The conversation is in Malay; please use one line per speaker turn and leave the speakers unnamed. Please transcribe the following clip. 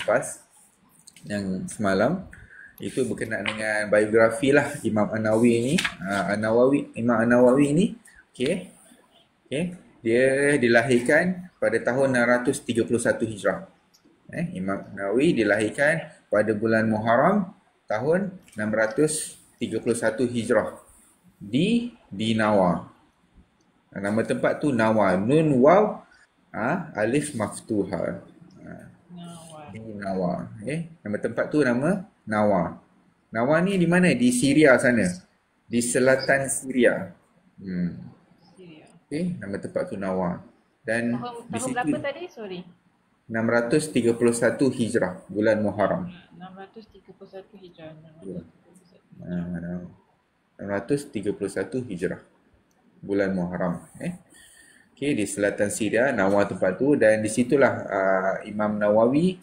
lepas yang semalam, itu berkenaan dengan biografi lah Imam An-Nawawi ni. Imam An-Nawawi ni, okey. Okey, dia dilahirkan pada tahun 631 Hijrah. Imam Nawawi dilahirkan pada bulan Muharram tahun 631 Hijrah di Nawa. Nama tempat tu Nawa, nun waw alif maftuha. Di Nawa. Nama tempat tu nama Nawa. Nawa ni di mana? Di Syria sana. Di selatan Syria. Nama tempat tu Nawa. Dan di
Tahun
situ
berapa tadi? Sorry.
631 Hijrah, bulan Muharram.
631 Hijrah.
631 Hijrah, bulan Muharram. Okey, di selatan Syria, Nawa tempat tu, dan di situlah Imam Nawawi